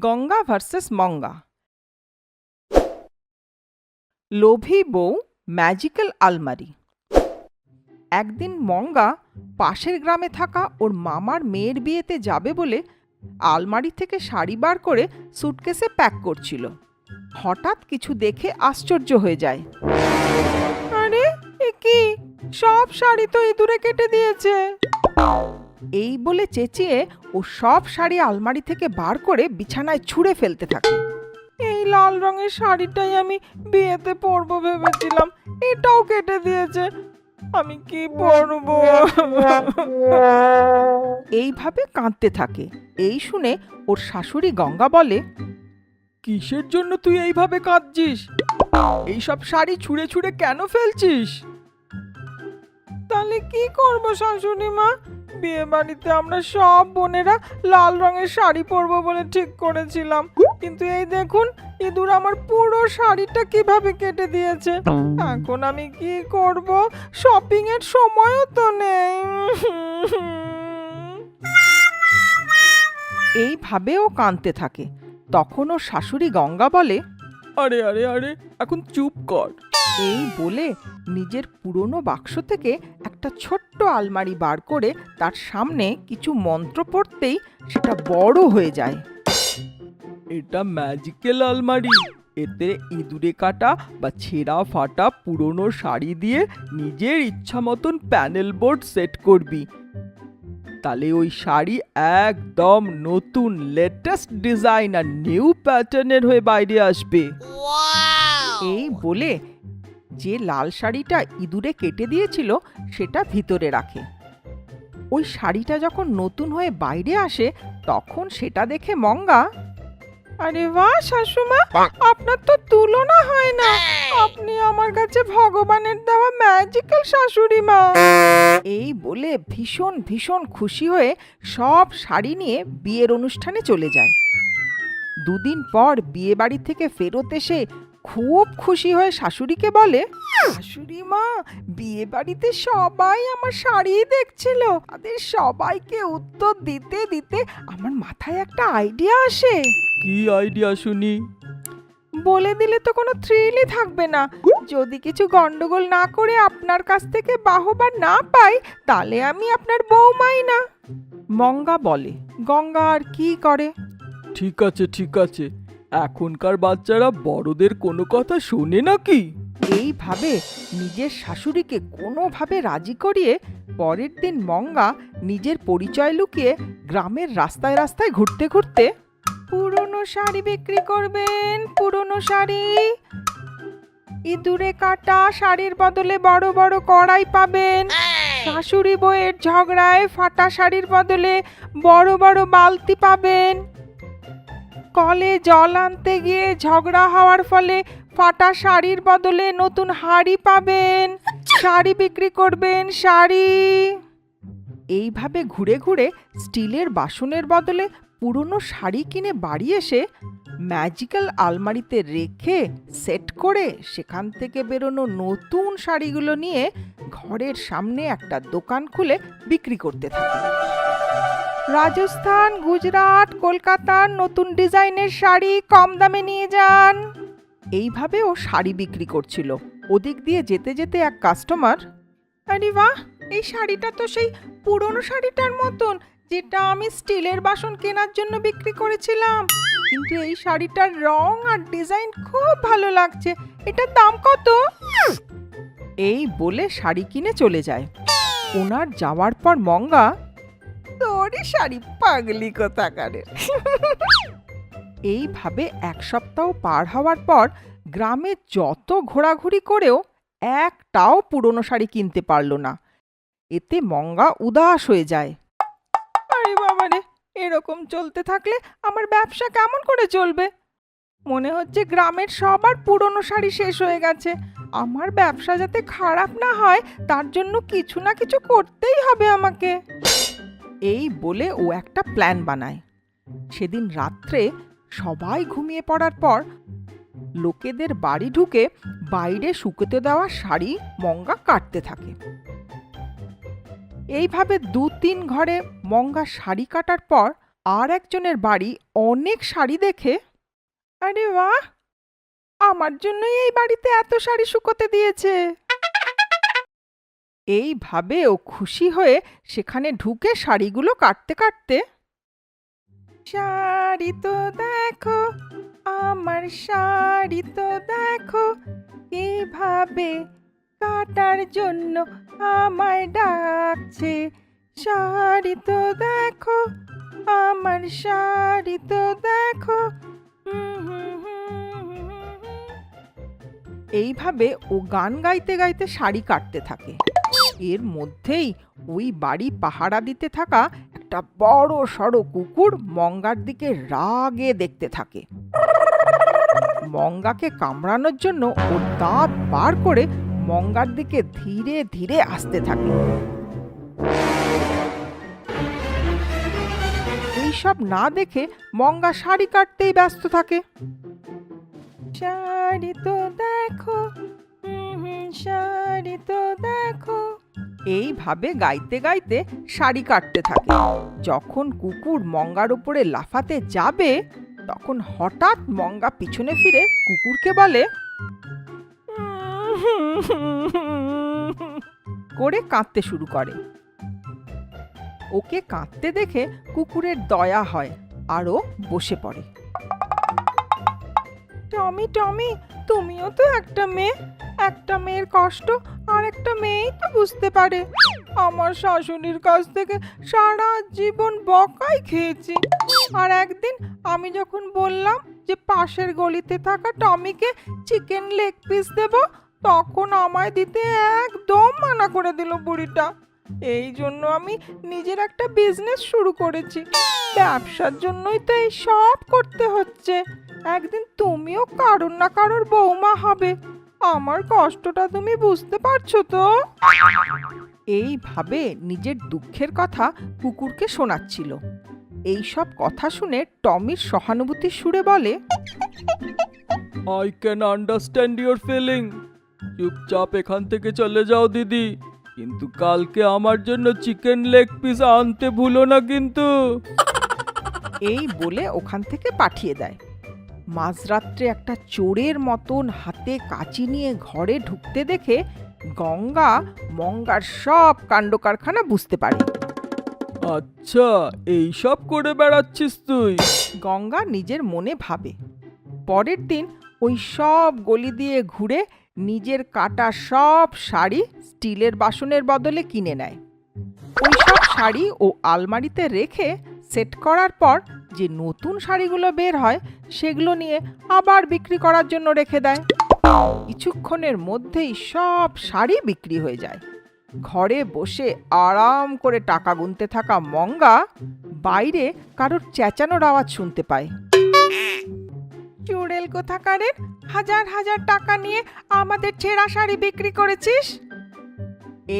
Ganga versus মঙ্গা। লোভী বউ magical আলমারি। একদিন মঙ্গা পাশের গ্রামে থাকা ওর মামার মেয়ের বিয়েতে যাবে বলে আলমারি থেকে শাড়ি বার করে সুটকেসে প্যাক করছিল। হঠাৎ কিছু দেখে আশ্চর্য হয়ে যায়। আরে এ কি, সব শাড়ি তো ইঁদুরে কেটে দিয়েছে। এই বলে চেঁচিয়ে ও সব শাড়ি আলমারি থেকে বার করে বিছানায় ছুঁড়ে ফেলতে থাকে। এই লাল রঙের শাড়িটাই আমি বিয়েতে পরবো ভেবেছিলাম, এটাও কেটে দিয়েছে, আমি কি পরবো? এইভাবে কাঁদতে থাকে। এই শুনে ওর শাশুড়ি গঙ্গা বলে, কিসের জন্য তুই এইভাবে কাঁদছিস? এইসব শাড়ি ছুঁড়ে ছুঁড়ে কেন ফেলছিস? তাহলে কি করবো শাশুড়ি মা, বিয়ে বাড়িতে আমরা সব বোনেরা লাল রঙের শাড়ি পরবো বলে ঠিক করেছিলাম, কিন্তু এই দেখুন ইঁদুর আমার পুরো শাড়িটা কিভাবে কেটে দিয়েছে। এখন আমি কি করব? শপিং এর সময়ও তো নেই। এইভাবেও কাঁদতে থাকে। তখন ওর শাশুড়ি গঙ্গা বলে, আরে আরে আরে এখন চুপ কর। এই বলে নিজের পুরনো বাক্স থেকে একটা ছোট্ট আলমারি বার করে তার সামনে কিছু মন্ত্র পড়তেই সেটা বড় হয়ে যায়। এটা ম্যাজিক্যাল আলমারি, এতে ইঁদুরে কাটা বা ছেঁড়া ফাটা পুরনো শাড়ি দিয়ে নিজের ইচ্ছা মতন প্যানেল বোর্ড সেট করবি, তাহলে ওই শাড়ি একদম নতুন লেটেস্ট ডিজাইন আর নিউ প্যাটার্নের হয়ে বাইরে আসবে। এই বলে যে লাল শাড়িটা ইঁদুরে কেটে দিয়েছিল সেটা ভিতরে রাখে। ওই শাড়িটা যখন নতুন হয়ে বাইরে আসে তখন সেটা দেখে মঙ্গা, আরে বাহ শাশুমা, আপনার তো তুলনা হয় না, আপনি আমার কাছে ভগবানের দেওয়া ম্যাজিক্যাল শাশুড়ি মা। এই বলে ভীষণ ভীষণ খুশি হয়ে সব শাড়ি নিয়ে বিয়ের অনুষ্ঠানে চলে যায়। দুদিন পর বিয়ে বাড়ি থেকে ফেরত এসে খুব খুশি হয়ে শাশুড়িকে বলে, শাশুড়ি মা, বিয়ে বাড়িতে সবাই আমার শাড়ি দেখছিল, তাদের সবাইকে উত্তর দিতে দিতে আমার মাথায় একটা আইডিয়া আসে। কি আইডিয়া শুনি? বলে দিলে তো কোনো থ্রিলই থাকবে না। যদি কিছু গন্ডগোল না করে আপনার কাছ থেকে বাহবা না পাই, তাহলে আমি আপনার বউমাই না। মঙ্গা বলে, গঙ্গা আর কি করে? ঠিক আছে ঠিক আছে, এখনকার বাচ্চারা বড়দের কোনো কথা শোনে নাকি? এইভাবে নিজের শাশুড়িকে কোনোভাবে রাজি করিয়ে পরের দিন মঙ্গা নিজের পরিচয় লুকিয়ে গ্রামের রাস্তায় রাস্তায় ঘুরতে ঘুরতে, পুরনো শাড়ি বিক্রি করবেন, পুরনো শাড়ি, ইঁদুরে কাটা শাড়ির বদলে বড় বড় কড়াই পাবেন, শাশুড়ি বউয়ের ঝগড়ায় ফাটা শাড়ির বদলে বড় বড় বালতি পাবেন, কলে জল আনতে গিয়ে ঝগড়া হওয়ার ফলে ফাটা শাড়ির বদলে নতুন হাড়ি পাবেন, শাড়ি বিক্রি করবেন, শাড়ি। এইভাবে ঘুরে ঘুরে স্টিলের বাসনের বদলে পুরনো শাড়ি কিনে বাড়ি এসে ম্যাজিক্যাল আলমারিতে রেখে সেট করে সেখান থেকে বেরোনো নতুন শাড়িগুলো নিয়ে ঘরের সামনে একটা দোকান খুলে বিক্রি করতে থাকে। রাজস্থান, গুজরাট, কলকাতার নতুন ডিজাইনের শাড়ি কম দামে নিয়ে যান। এইভাবে ও শাড়ি বিক্রি করছিল। ওদিক দিয়ে যেতে যেতে এক কাস্টমার, আরে বাহ, এই শাড়িটা তো সেই পুরনো শাড়িটার মতন যেটা আমি স্টিলের বাসন কেনার জন্য বিক্রি করেছিলাম, কিন্তু এই শাড়িটার রং আর ডিজাইন খুব ভালো লাগছে, এটার দাম কত? এই বলে শাড়ি কিনে চলে যায়। ওনার যাওয়ার পর মঙ্গা, তোরই শাড়ি পাগলি কোথাকারে। এইভাবে এক সপ্তাহ পার হওয়ার পর গ্রামে যত ঘোরাঘুরি করেও একটাও পুরনো শাড়ি কিনতে পারল না। এতে মঙ্গা উদাস হয়ে যায়। আরে বাবারে, এরকম চলতে থাকলে আমার ব্যবসা কেমন করে চলবে? মনে হচ্ছে গ্রামের সবার পুরনো শাড়ি শেষ হয়ে গেছে। আমার ব্যবসা যাতে খারাপ না হয় তার জন্য কিছু না কিছু করতেই হবে আমাকে। এই বলে ও একটা প্ল্যান বানায়। সেদিন রাত্রে সবাই ঘুমিয়ে পড়ার পর লোকেদের বাড়ি ঢুকে বাইরে শুকোতে দেওয়া শাড়ি মঙ্গা কাটতে থাকে। এইভাবে ২-৩ ঘরে মঙ্গা শাড়ি কাটার পর আর একজনের বাড়ি অনেক শাড়ি দেখে, আরে বাহ, আমার জন্যই এই বাড়িতে এত শাড়ি শুকোতে দিয়েছে। এইভাবে ও খুশি হয়ে সেখানে ঢুকে শাড়িগুলো কাটতে কাটতে, শাড়ি তো দেখো, আমার শাড়ি তো দেখো, কিভাবে কাটার জন্য আমায় ডাকছে, শাড়ি তো দেখো, আমার শাড়ি তো দেখো। এইভাবে ও গান গাইতে গাইতে শাড়ি কাটতে থাকে। এর মধ্যেই ওই বাড়ি পাহারা দিতে থাকা একটা বড় সড়ো কুকুর মঙ্গার দিকে রাগে দেখতে থাকে। মঙ্গাকে কামড়ানোর জন্য ওর দাঁত বার করে মঙ্গার দিকে ধীরে ধীরে আসতে থাকে। এইসব না দেখে মঙ্গা শাড়ি কাটতেই ব্যস্ত থাকে। শাড়ি তো দেখো, শাড়ি তো দেখো, এইভাবে গাইতে গাইতে শাড়ি কাটতে থাকে। যখন কুকুর মঙ্গার উপরে লাফাতে যাবে, তখন হঠাৎ মঙ্গা পিছনে ফিরে কুকুরকে বলে করে কাঁদতে শুরু করে। ওকে কাঁদতে দেখে কুকুরের দয়া হয় আর ও বসে পড়ে। টমি টমি, তুমিও তো একটা মেয়ে, একটা মেয়ের কষ্ট আর একটা মেয়েই তো বুঝতে পারে। আমার শাশুড়ির কাছ থেকে সারা জীবন বকাই খেয়েছি, আর একদিন আমি যখন বললাম যে পাশের গলিতে থাকা টমিকে চিকেন লেগ পিস দেব, তখন আমায় দিতে একদম মানা করে দিল বুড়িটা। এই জন্য আমি নিজের একটা বিজনেস শুরু করেছি। ব্যবসার জন্যই তো এই সব করতে হচ্ছে। একদিন তুমিও কারোর না কারোর বৌমা হবে। আমার কষ্টটা তুমি বুঝতে পারছো তো? এইভাবে নিজের দুঃখের কথা কুকুরকে শোনাচ্ছিল। এই সব কথা শুনে টমির সহানুভূতির সুরে বলে, I can understand your feeling. চুপচাপ এখান থেকে চলে যাও দিদি, কিন্তু কালকে আমার জন্য চিকেন লেগ পিস আনতে ভুলো না কিন্তু। এই বলে ওখান থেকে পাঠিয়ে দেয়। মাঝরাত্রে একটা চোরের মতন হাতে কাঁচি নিয়ে ঘরে ঢুকতে দেখে গঙ্গা মঙ্গার সব কাণ্ড কারখানা বুঝতে পারে। আচ্ছা, এই সব করে বেড়াচ্ছিস তুই? গঙ্গা নিজের মনে ভাবে। পরের দিন ওই সব গলি দিয়ে ঘুরে নিজের কাটা সব শাড়ি স্টিলের বাসনের বদলে কিনে নেয়। ওই সব শাড়ি ও আলমারিতে রেখে সেট করার পর যে নতুন শাড়িগুলো বের হয়, সেগুলো নিয়ে আবার বিক্রি করার জন্য রেখে দেয়। কিছুক্ষণের মধ্যেই সব শাড়ি বিক্রি হয়ে যায়। ঘরে বসে আরাম করে টাকা গুনতে থাকা মঙ্গা বাইরে কারোর চেঁচানোর আওয়াজ শুনতে পায়। চুড়েল কোথাকারের, হাজার হাজার টাকা নিয়ে আমাদের ছেঁড়া শাড়ি বিক্রি করেছিস।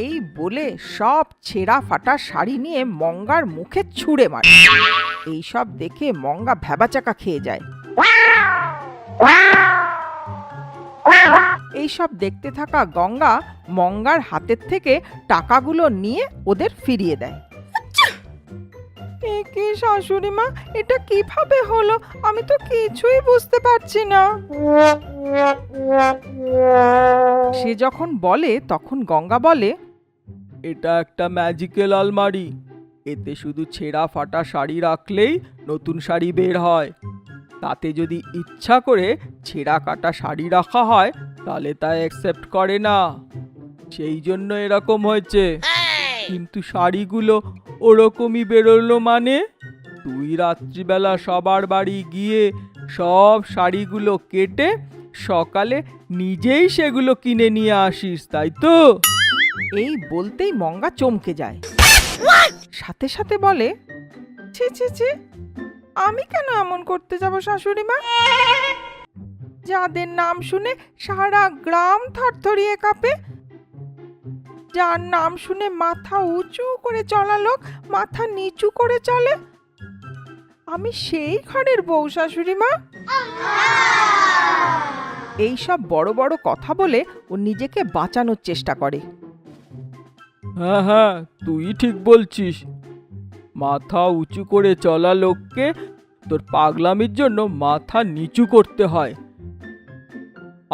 এই বলে সব ছেঁড়া ফাটা শাড়ি নিয়ে মঙ্গার মুখে ছুঁড়ে মারে। এইসব দেখে মঙ্গা ভ্যাবাচাকা খেয়ে যায়। এইসব দেখতে থাকা গঙ্গা মঙ্গার হাতের থেকে টাকাগুলো নিয়ে ওদের ফিরিয়ে দেয়। কি শাশুড়ি মা, এটা কিভাবে হলো? আমি তো কিছুই বুঝতে পারছি না। সে যখন বলে তখন গঙ্গা বলে, এটা একটা ম্যাজিক্যাল আলমারি। এতে শুধু ছেঁড়া ফাটা শাড়ি রাখলেই নতুন শাড়ি বের হয়। তাতে যদি ইচ্ছা করে ছেঁড়া কাটা শাড়ি রাখা হয়, তাহলে তা অ্যাকসেপ্ট করে না। সেই জন্য এরকম হয়েছে। কিন্তু শাড়িগুলো ওরকমই বেরোলো মানে? তুই রাত্রিবেলা সবার বাড়ি গিয়ে সব শাড়িগুলো কেটে সকালে নিজেই সেগুলো কিনে নিয়ে আসিস, তাই তো? এই বলতেই মঙ্গা চমকে যায়। সাথে সাথে বলে, ছি ছি ছি, আমি কেন এমন করতে যাব শাশুড়ি মা? যাদের নাম শুনে সারা গ্রাম থরথরিয়ে কাঁপে, যার নাম শুনে মাথা উঁচু করে চলা লোক মাথা নিচু করে চলে, আমি সেই ঘরের বউ শাশুড়ি মা। এইসব বড় বড় কথা বলে ও নিজেকে বাঁচানোর চেষ্টা করে। হ্যাঁ হ্যাঁ, তুই ঠিক বলছিস। মাথা উঁচু করে চলা লোককে তোর পাগলামির জন্য মাথা নিচু করতে হয়।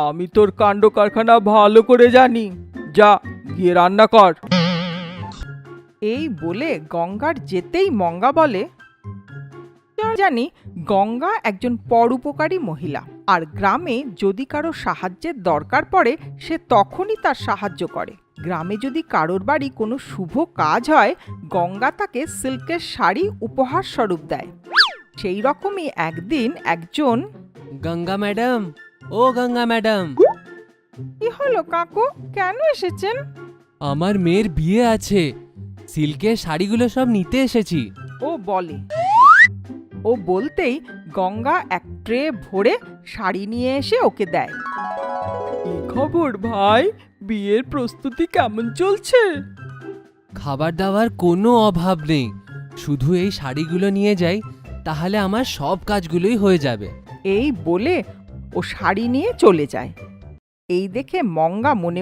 আমি তোর কাণ্ড কারখানা ভালো করে জানি, যা গিয়ে রান্না কর। এই বলে গঙ্গার যেতেই মঙ্গা বলে, জানি গঙ্গা একজন পরোপকারী মহিলা, আর গ্রামে যদি কারো সাহায্যের দরকার পড়ে সে তখনই তার সাহায্য করে। গ্রামে যদি কারোর বাড়ি কোনো শুভ কাজ হয়, গঙ্গা তাকে সিল্কের শাড়ি উপহার স্বরূপ দেয়। সেই রকমই একদিন একজন, গঙ্গা ম্যাডাম, ও গঙ্গা ম্যাডাম, কি হলো কাকু, কেন এসেছেন? আমার মেয়ের বিয়ে আছে, সিল্কের শাড়িগুলো সব নিতে এসেছি। ও বলে। ও বলতেই গঙ্গা এক ট্রে ভরে শাড়ি নিয়ে এসে ওকে দেয়। কি খবর ভাই, বিয়ের প্রস্তুতি কেমন চলছে? খাবার দাবার কোনো অভাব নেই, শুধু এই শাড়িগুলো নিয়ে যাই, তাহলে আমার সব কাজগুলোই হয়ে যাবে। এই বলে ও শাড়ি নিয়ে চলে যায়। এই দেখে মঙ্গা মনে